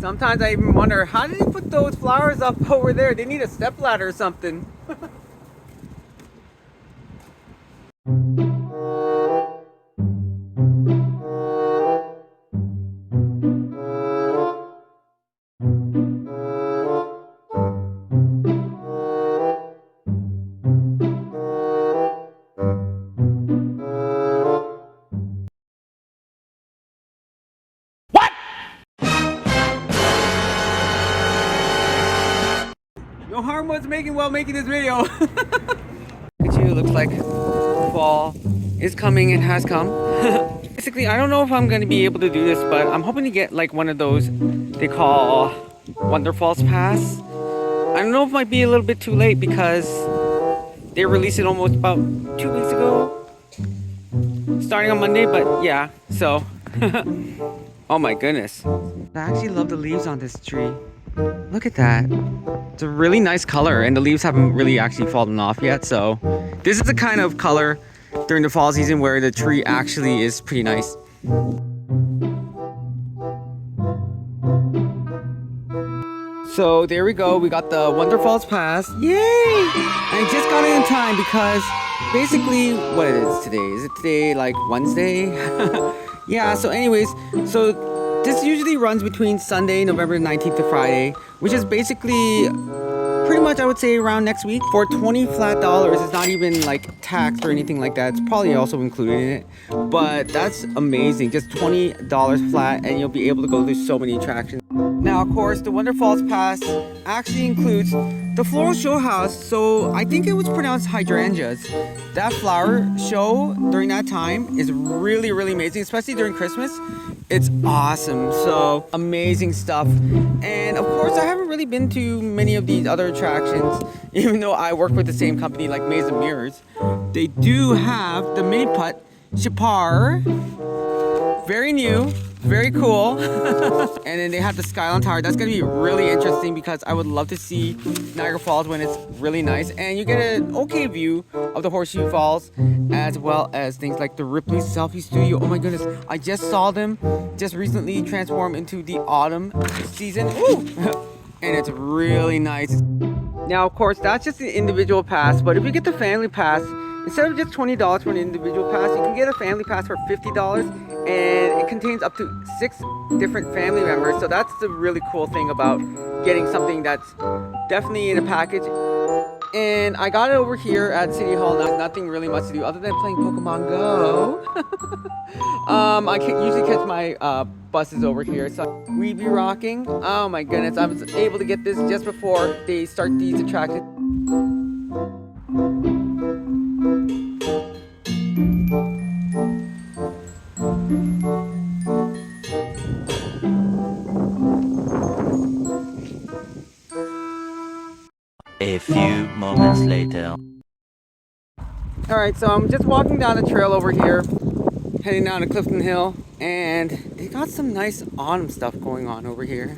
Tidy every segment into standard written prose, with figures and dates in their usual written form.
Sometimes I even wonder, how did they put those flowers up over there? They need a step ladder or something. No harm was making while making this video. Look at you, looks like fall is coming and has come. Basically, I don't know if I'm going to be able to do this, but I'm hoping to get like one of those they call Wonderfalls Pass. I don't know if it might be a little bit too late because they released it almost about 2 weeks ago. Starting on Monday, but yeah, so. Oh my goodness. I actually love the leaves on this tree. Look at that. It's a really nice color and the leaves haven't really actually fallen off yet. So this is the kind of color during the fall season where the tree actually is pretty nice. So there we go. We got the Wonderfalls Pass. Yay! And I just got it in time because basically what it is today. Is it today like Wednesday? Yeah, so anyways, so this usually runs between Sunday, November 19th to Friday, which is basically pretty much I would say around next week for $20 flat. It's not even like taxed or anything like that. It's probably also included in it, but that's amazing. Just $20 flat and you'll be able to go to so many attractions. Now, of course, the Wonderfalls Pass actually includes the floral show house. So I think it was pronounced hydrangeas. That flower show during that time is really, really amazing, especially during Christmas. It's awesome. So amazing stuff. And of course, I haven't really been to many of these other attractions, even though I work with the same company like Maze of Mirrors. They do have the mini putt Chipar. Very new, very cool. And then they have the Skyline Tower. That's gonna be really interesting because I would love to see Niagara Falls when it's really nice. And you get an okay view of the Horseshoe Falls, as well as things like the Ripley Selfie Studio. Oh my goodness, I just saw them just recently transform into the autumn season. Ooh! And it's really nice. Now, of course, that's just the individual pass, but if you get the family pass, instead of just $20 for an individual pass, you can get a family pass for $50, and it contains up to 6 different family members. So that's the really cool thing about getting something that's definitely in a package. And I got it over here at City Hall. Nothing really much to do other than playing Pokemon Go. I can usually catch my buses over here, so we be rocking. Oh my goodness, I was able to get this just before they start these attractions. A few moments later. Alright, so I'm just walking down the trail over here, heading down to Clifton Hill, and they got some nice autumn stuff going on over here.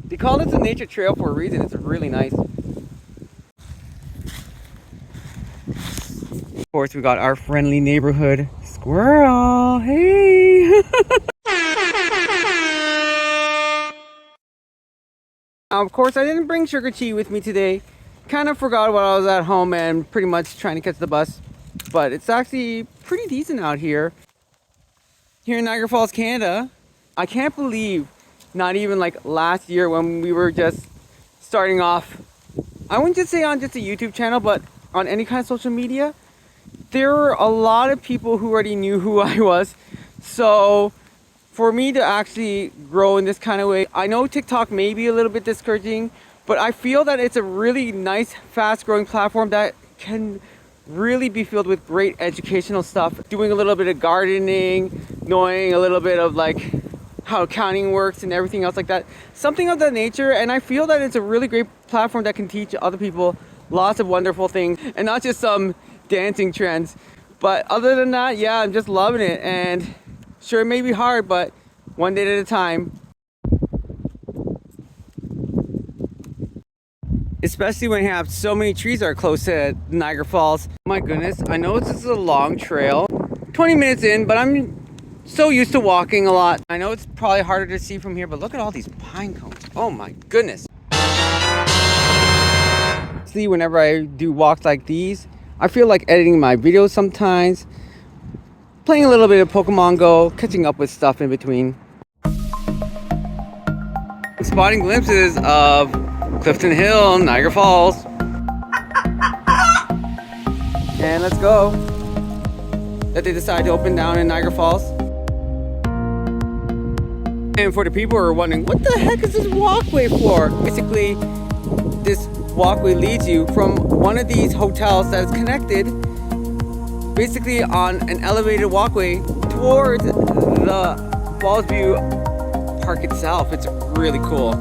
They call this a nature trail for a reason. It's really nice. Of course, we got our friendly neighborhood squirrel. Hey! Of course, I didn't bring Sugar Tea with me today. Kind of forgot while I was at home and pretty much trying to catch the bus. But it's actually pretty decent out here. Here in Niagara Falls, Canada. I can't believe not even like last year when we were just starting off. I wouldn't just say on just a YouTube channel, but on any kind of social media. There were a lot of people who already knew who I was. So for me to actually grow in this kind of way, I know TikTok may be a little bit discouraging, but I feel that it's a really nice, fast-growing platform that can really be filled with great educational stuff. Doing a little bit of gardening, knowing a little bit of like how accounting works and everything else like that. Something of that nature, and I feel that it's a really great platform that can teach other people lots of wonderful things, and not just some dancing trends. But other than that, yeah, I'm just loving it, and sure, it may be hard, but one day at a time. Especially when you have so many trees that are close to Niagara Falls. My goodness, I know this is a long trail. 20 minutes in, but I'm so used to walking a lot. I know it's probably harder to see from here, but look at all these pine cones. Oh my goodness. See, whenever I do walks like these, I feel like editing my videos sometimes, playing a little bit of Pokemon Go, catching up with stuff in between. Spotting glimpses of Clifton Hill, Niagara Falls. And let's go. That they decided to open down in Niagara Falls. And for the people who are wondering, what the heck is this walkway for? Basically, this walkway leads you from one of these hotels that is connected basically on an elevated walkway towards the Falls View Park itself. It's really cool.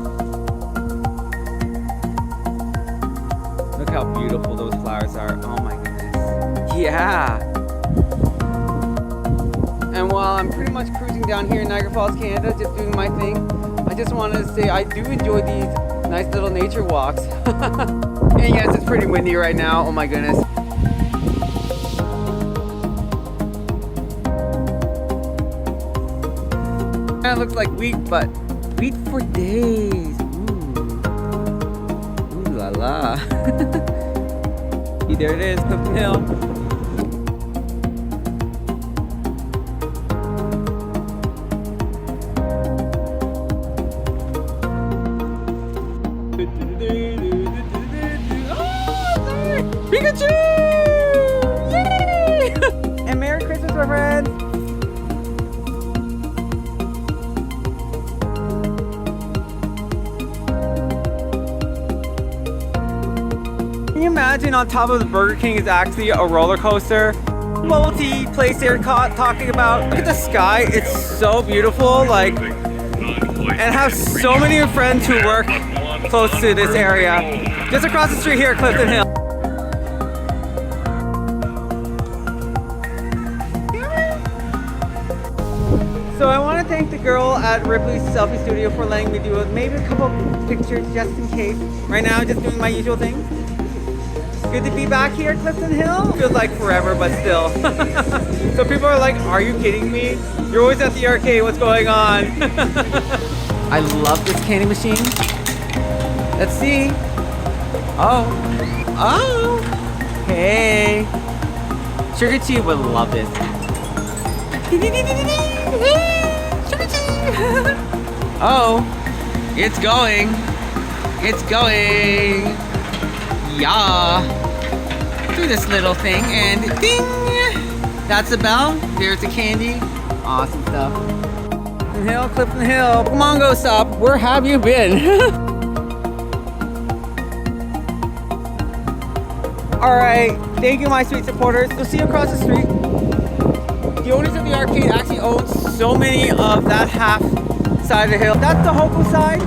Look how beautiful those flowers are. Oh my goodness. Yeah. And while I'm pretty much cruising down here in Niagara Falls, Canada, just doing my thing, I just wanted to say I do enjoy these nice little nature walks. And yes, it's pretty windy right now. Oh my goodness. It looks like wheat, but wheat for days. Ooh la la. See, there it is, Clifton Hill. Pikachu! Yay! And Merry Christmas, my friends! Can you imagine on top of the Burger King is actually a roller coaster? Bubble tea place they're talking about. Look at the sky, it's so beautiful, like, and have so many friends who work close to this area. Just across the street here at Clifton Hill. So I want to thank the girl at Ripley's Selfie Studio for letting me do maybe a couple pictures just in case. Right now, just doing my usual thing. Good to be back here at Clifton Hill. Feels like forever, but still. So people are like, are you kidding me? You're always at the arcade, what's going on? I love this candy machine. Let's see. Oh. Hey. Sugar Tea would love this. Oh, it's going. It's going. Yeah. Through this little thing and ding. That's the bell. There's the candy. Awesome stuff. Clifton Hill. Come on, go stop. Where have you been? Alright, thank you my sweet supporters. We'll see you across the street. The owners of the arcade actually own so many of that half side of the hill. That's the Hoku side.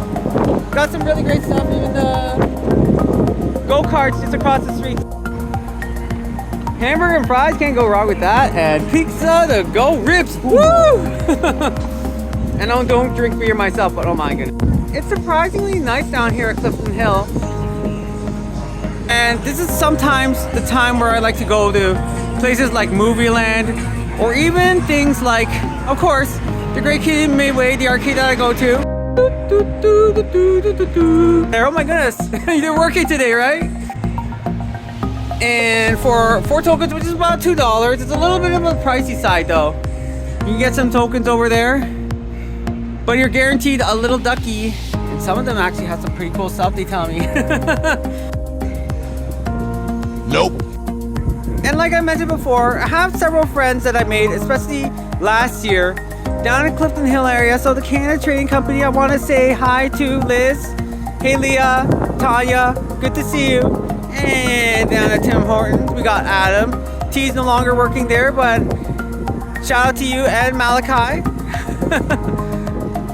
Got some really great stuff, even the go-karts just across the street. Hamburger and fries, can't go wrong with that. And pizza to go rips, woo! And I don't drink beer myself, but oh my goodness. It's surprisingly nice down here at Clifton Hill. And this is sometimes the time where I like to go to places like Movie Land, or even things like, of course, the Great Canadian Midway, the arcade that I go to. There, oh my goodness, you're working today, right? And for 4 tokens, which is about $2, it's a little bit of a pricey side though. You can get some tokens over there, but you're guaranteed a little ducky, and some of them actually have some pretty cool stuff, they tell me. Nope. And like I mentioned before, I have several friends that I made, especially last year, down in Clifton Hill area. So the Canada Trading Company, I want to say hi to Liz, hey Leah, Tanya, good to see you. And down at Tim Hortons, we got Adam. T's no longer working there, but shout out to you and Malachi.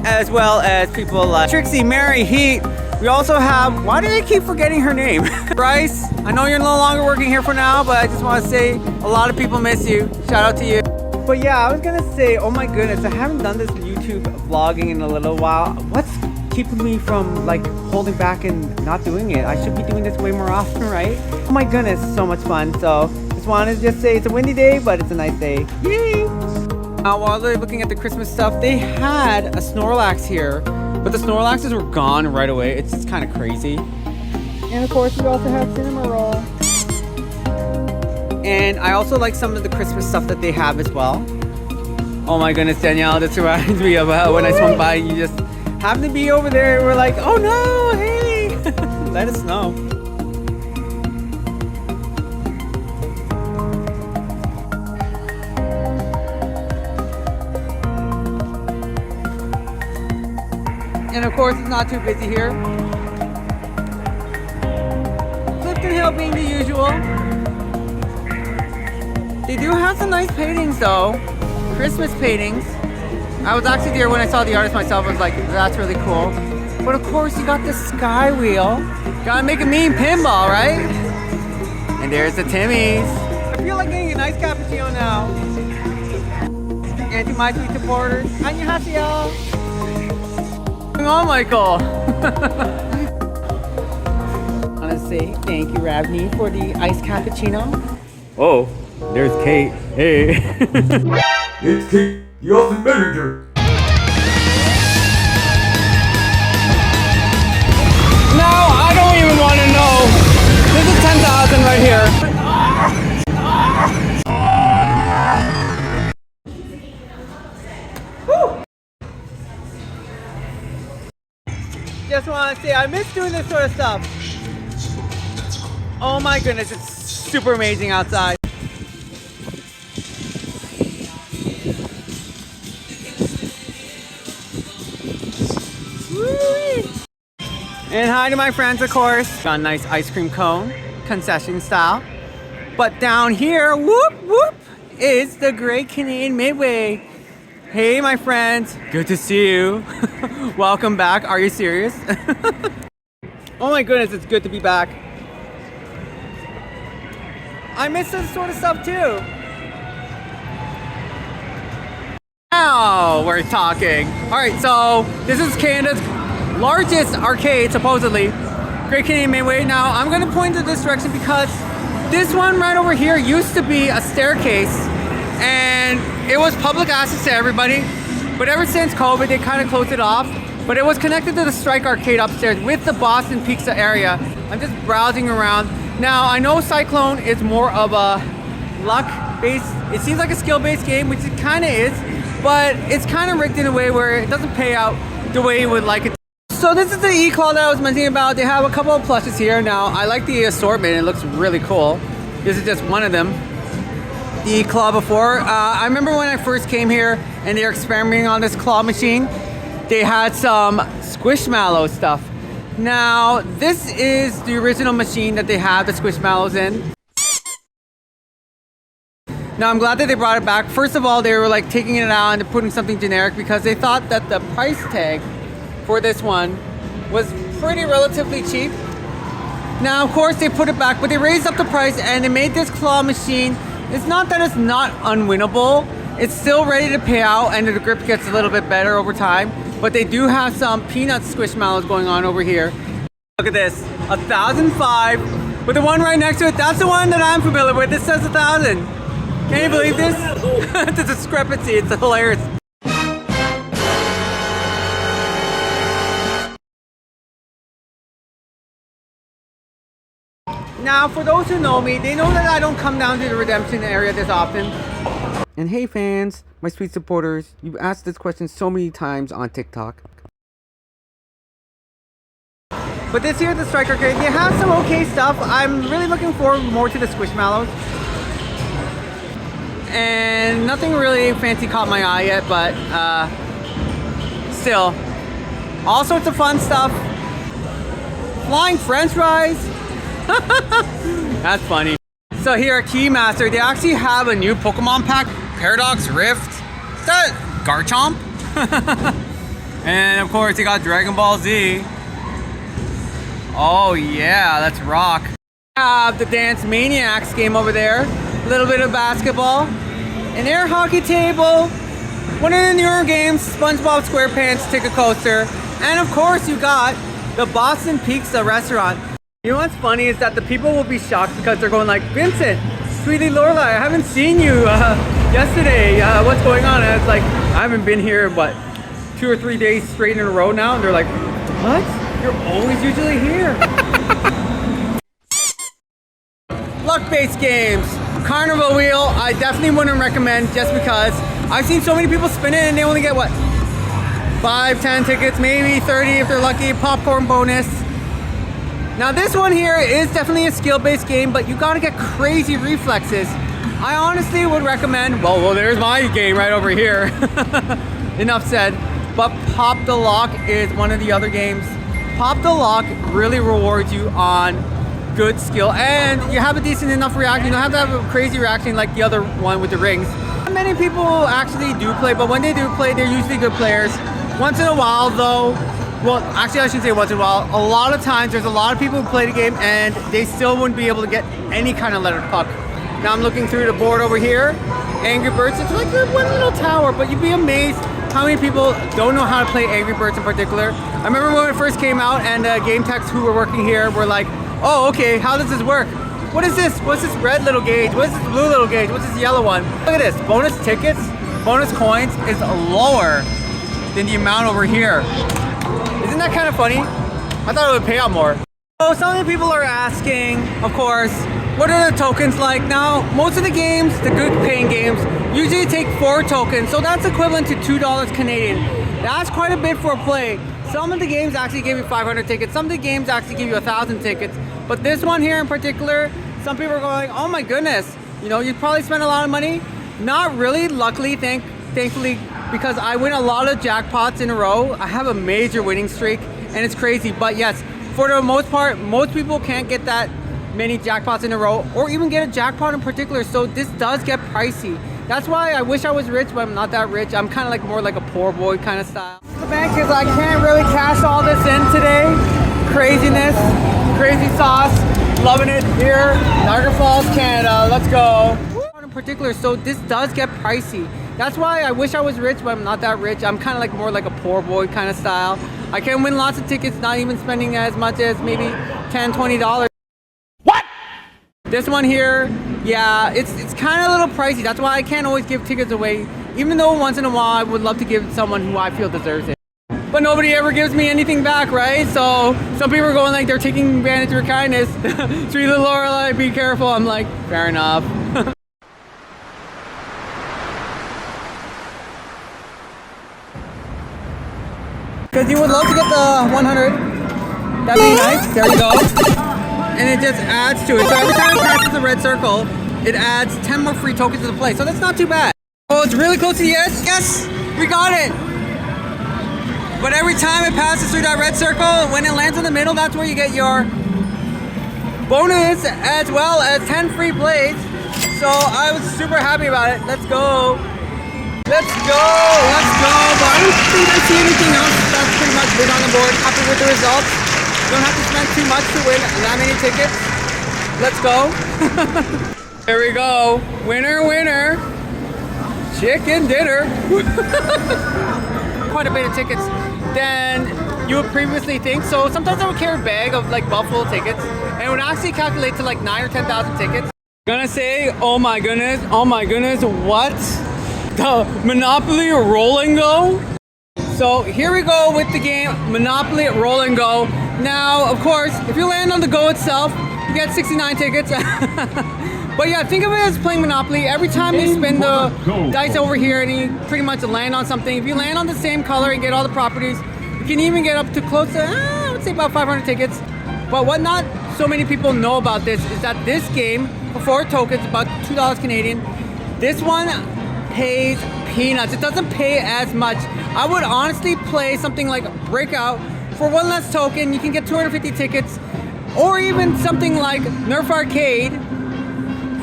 As well as people like Trixie, Mary, Heat. We also have, why do I keep forgetting her name? Bryce, I know you're no longer working here for now, but I just want to say a lot of people miss you. Shout out to you. But yeah, I was gonna say, oh my goodness, I haven't done this YouTube vlogging in a little while. What's keeping me from like holding back and not doing it? I should be doing this way more often, right? Oh my goodness, so much fun. So just wanted to just say it's a windy day, but it's a nice day. Yay! While they're looking at the Christmas stuff, they had a Snorlax here, but the Snorlaxes were gone right away. It's just kind of crazy. And of course, we also have Cinema Roll. And I also like some of the Christmas stuff that they have as well. Oh my goodness, Danielle, this reminds me of when I swung by. You just happened to be over there. We're like, oh no, hey, let us know. And of course, it's not too busy here. Clifton Hill being the usual. They do have some nice paintings though. Christmas paintings. I was actually there when I saw the artist myself. I was like, that's really cool. But of course, you got the Sky Wheel. Gotta make a mean pinball, right? And there's the Timmy's. I feel like getting a nice cappuccino now. And to my sweet supporters, 안녕하세요. Oh, Michael. I want to say thank you, Ravni, for the iced cappuccino. Oh, there's Kate. Hey. It's Kate, the office manager. No, I don't even want to know. This is 10,000 right here. Just want to say I miss doing this sort of stuff. Oh my goodness, it's super amazing outside. Woo-wee. And hi to my friends, of course. Got a nice ice cream cone, concession style. But down here, whoop whoop, is the Great Canadian Midway. Hey my friends, good to see you. Welcome back. Are you serious? Oh my goodness, it's good to be back. I miss this sort of stuff too. Now we're talking. All right, so this is Canada's largest arcade, supposedly. Great Canadian Midway. Now I'm gonna point to this direction because this one right over here used to be a staircase and it was public access to everybody. But ever since COVID, they kind of closed it off. But it was connected to the Strike Arcade upstairs with the Boston Pizza area. I'm just browsing around. Now, I know Cyclone is more of a luck-based, it seems like a skill-based game, which it kind of is, but it's kind of rigged in a way where it doesn't pay out the way you would like it. So this is the e-claw that I was mentioning about. They have a couple of plushes here. Now, I like the assortment. It looks really cool. This is just one of them. The claw before. I remember when I first came here and they were experimenting on this claw machine. They had some Squishmallow stuff. Now, this is the original machine that they have the Squishmallows in. Now, I'm glad that they brought it back. First of all, they were like taking it out and putting something generic because they thought that the price tag for this one was pretty relatively cheap. Now, of course, they put it back, but they raised up the price and they made this claw machine. It's not that it's not unwinnable. It's still ready to pay out and the grip gets a little bit better over time. But they do have some peanut Squishmallows going on over here. Look at this, 1,005. But the one right next to it, that's the one that I'm familiar with. This says 1,000. Can you believe this? The discrepancy, it's hilarious. Now, for those who know me, they know that I don't come down to the redemption area this often. And hey fans, my sweet supporters, you've asked this question so many times on TikTok. But this here, the Strike Arcade, they have some okay stuff. I'm really looking forward more to the Squishmallows. And nothing really fancy caught my eye yet, but still, all sorts of fun stuff. Flying French fries. That's funny. So here at Keymaster, they actually have a new Pokemon pack, Paradox Rift. Is that Garchomp? And of course, you got Dragon Ball Z. Oh yeah, let's rock. Have the Dance Maniacs game over there. A little bit of basketball. An air hockey table. One of the newer games, SpongeBob SquarePants Ticket Coaster. And of course, you got the Boston Pizza restaurant. You know what's funny is that the people will be shocked because they're going like, Vincent, SweetlyLorelei's, I haven't seen you yesterday, what's going on? And it's like, I haven't been here, what, 2 or 3 days straight in a row now, and they're like, what? You're always usually here. Luck-based games. Carnival wheel, I definitely wouldn't recommend just because I've seen so many people spin it and they only get what? 5, 10 tickets, maybe 30 if they're lucky, popcorn bonus. Now this one here is definitely a skill-based game, but you gotta get crazy reflexes. I honestly would recommend, well there's my game right over here. Enough said. But Pop the Lock is one of the other games. Pop the Lock really rewards you on good skill, and you have a decent enough reaction. You don't have to have a crazy reaction like the other one with the rings. Not many people actually do play, but when they do play, they're usually good players. Once in a while though, well actually I shouldn't say once in a while, a lot of times there's a lot of people who play the game and they still wouldn't be able to get any kind of lettered puck. Now I'm looking through the board over here. Angry Birds, it's like one little tower, but you'd be amazed how many people don't know how to play Angry Birds in particular. I remember when it first came out and game techs who were working here were like, oh, okay, how does this work? What is this? What's this red little gauge? What's this blue little gauge? What's this yellow one? Look at this, bonus tickets, bonus coins is lower than the amount over here. Isn't that kind of funny? I thought it would pay out more. So some of the people are asking, of course, what are the tokens like? Now, most of the games, the good paying games, usually take 4 tokens, so that's equivalent to $2 Canadian. That's quite a bit for a play. Some of the games actually give you 500 tickets, some of the games actually give you 1,000 tickets, but this one here in particular, some people are going, oh my goodness, you know, you probably spent a lot of money. Not really, luckily, thankfully, because I win a lot of jackpots in a row. I have a major winning streak, and it's crazy, but yes, for the most part, most people can't get that many jackpots in a row, or even get a jackpot in particular, so this does get pricey. That's why I wish I was rich, but I'm not that rich. I'm kind of like more like a poor boy kind of style. The bank is I can't really cash all this in today. Craziness, crazy sauce, loving it here, Niagara Falls, Canada. Let's go. In particular, so this does get pricey. That's why I wish I was rich, but I'm not that rich. I'm kind of like more like a poor boy kind of style. I can win lots of tickets, not even spending as much as maybe $10, $20. What? This one here, yeah, it's kind of a little pricey. That's why I can't always give tickets away, even though once in a while I would love to give someone who I feel deserves it. But nobody ever gives me anything back, right? So some people are going like they're taking advantage of your kindness. Sweet little Lorelei, be careful. I'm like, fair enough. Because you would love to get the 100. That'd be nice. There you go. And it just adds to it. So every time it passes the red circle, it adds 10 more free tokens to the play. So that's not too bad. Oh, it's really close to the edge. Yes, we got it. But every time it passes through that red circle, when it lands in the middle, that's where you get your bonus as well as 10 free plays. So I was super happy about it. Let's go. Let's go. Let's go. But I don't think I see anything else. That's pretty much big on the board. Happy with the results. Don't have to spend too much to win that many tickets. Let's go. There we go. Winner, winner. Chicken dinner. Quite a bit of tickets than you would previously think. So sometimes I would carry a bag of like buffalo tickets and it would actually calculate to like 9 or 10,000 tickets. Gonna say, oh my goodness, what? The Monopoly Roll and Go? So here we go with the game Monopoly Roll and Go. Now, of course, if you land on the go itself, you get 69 tickets. But yeah, think of it as playing Monopoly. Every time you spin the dice over here and you pretty much land on something, if you land on the same color and get all the properties, you can even get up to close to, I would say about 500 tickets. But what not so many people know about this is that this game, for 4 tokens, about $2 Canadian, this one pays peanuts. It doesn't pay as much. I would honestly play something like Breakout. For 1 less token, you can get 250 tickets, or even something like Nerf Arcade.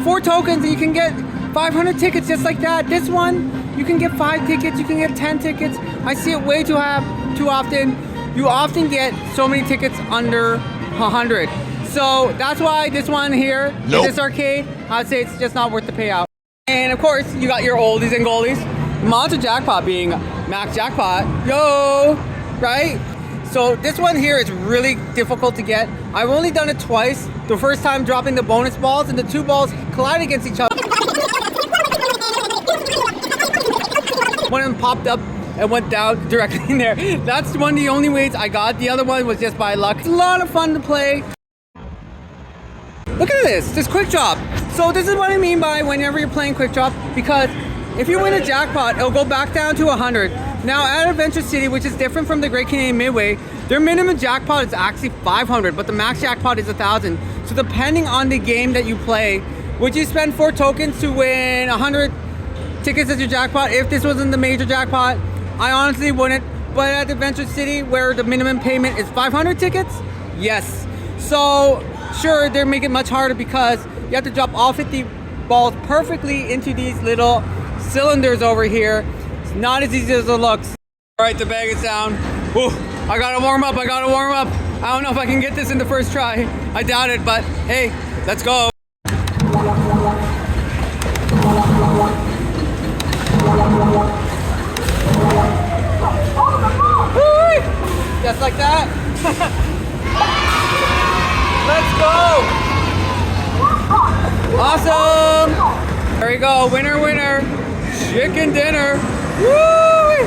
4 tokens and you can get 500 tickets just like that. This one, you can get 5 tickets, you can get 10 tickets. I see it way too often. You often get so many tickets under 100. So that's why this one here, this arcade, I'd say it's just not worth the payout. And of course, you got your oldies and goldies. Monster Jackpot being max jackpot. Yo, right? So this one here is really difficult to get. I've only done it twice. The first time dropping the bonus balls and the 2 balls collide against each other. One of them popped up and went down directly in there. That's one of the only ways I got. The other one was just by luck. It's a lot of fun to play. Look at this quick drop. So this is what I mean by whenever you're playing quick drop, because if you win a jackpot, it'll go back down to 100. Now at Adventure City, which is different from the Great Canadian Midway, their minimum jackpot is actually 500, but the max jackpot is 1,000. So depending on the game that you play, would you spend 4 tokens to win 100 tickets as your jackpot? If this wasn't the major jackpot, I honestly wouldn't. But at Adventure City, where the minimum payment is 500 tickets, yes. So sure, they're making it much harder because you have to drop all 50 balls perfectly into these little cylinders over here. It's not as easy as it looks. All right, the bag is down. Whew, I gotta warm up. I don't know if I can get this in the first try. I doubt it, but hey, let's go. Woo! Just like that. Let's go. Awesome. There we go. Winner, winner. Chicken dinner. Woo!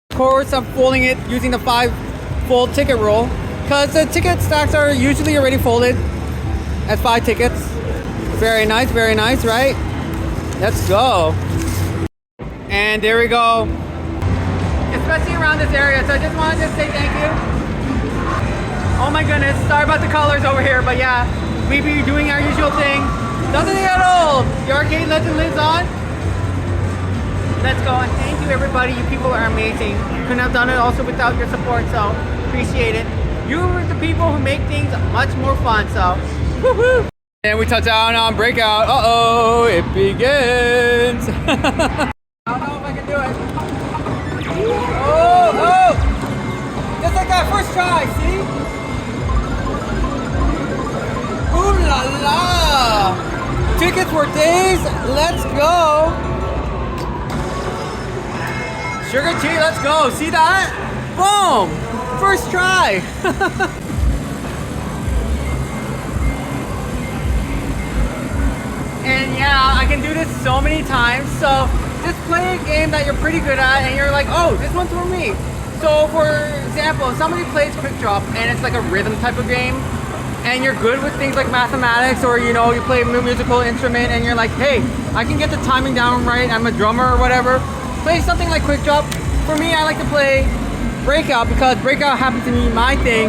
Of course, I'm folding it using the 5-fold ticket rule because the ticket stacks are usually already folded as 5 tickets. Very nice, right? Let's go. And there we go. Especially around this area, so I just wanted to say thank you. Oh my goodness, sorry about the colors over here, but yeah, we be doing our usual thing. Doesn't get old. The arcade legend lives on. Let's go, and thank you everybody. You people are amazing. Couldn't have done it also without your support, so appreciate it. You are the people who make things much more fun, so woohoo! And we touch down on breakout. Uh-oh, it begins. I don't know if I can do it. Oh! Just like that first try, see? Ooh la la! Tickets for days, let's go! Sugar tea, let's go. See that? Boom! First try! And yeah, I can do this so many times. So just play a game that you're pretty good at and you're like, oh, this one's for me. So for example, if somebody plays Quick Drop and it's like a rhythm type of game and you're good with things like mathematics, or you know, you play a musical instrument and you're like, hey, I can get the timing down right, I'm a drummer or whatever, play something like Quick Drop. For me, I like to play Breakout because Breakout happens to be my thing.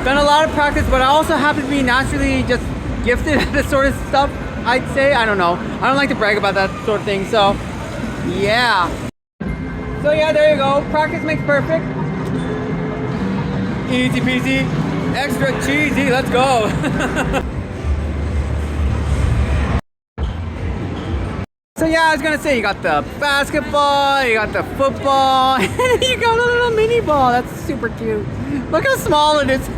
Done a lot of practice, but I also happen to be naturally just gifted at this sort of stuff, I'd say. I don't know. I don't like to brag about that sort of thing, so yeah. So yeah, there you go. Practice makes perfect. Easy peasy, extra cheesy, let's go. So yeah, I was gonna say, you got the basketball, you got the football, and you got a little mini ball. That's super cute. Look how small it is.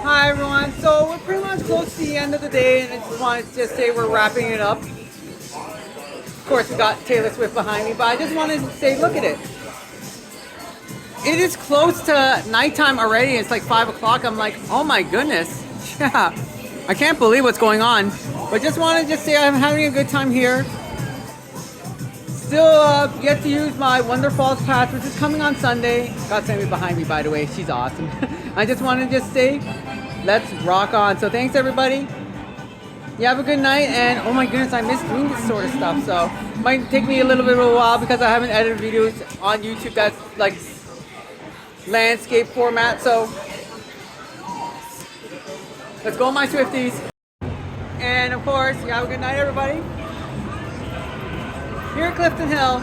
Hi everyone, so we're pretty much close to the end of the day, and I just wanted to just say we're wrapping it up. Of course, we got Taylor Swift behind me, but I just wanted to say, look at it. It is close to nighttime already. It's like 5 o'clock. I'm like, oh my goodness. Yeah, I can't believe what's going on. But just wanted to just say I'm having a good time here. Still yet to use my Wonder Falls Pass, which is coming on Sunday. Got Sammy behind me, by the way. She's awesome. I just wanted to just say, let's rock on. So thanks everybody. You have a good night, and oh my goodness, I miss doing this sort of stuff. So it might take me a little bit of a while because I haven't edited videos on YouTube that's like landscape format. So let's go my Swifties. And of course, you have a good night everybody. Here at Clifton Hill,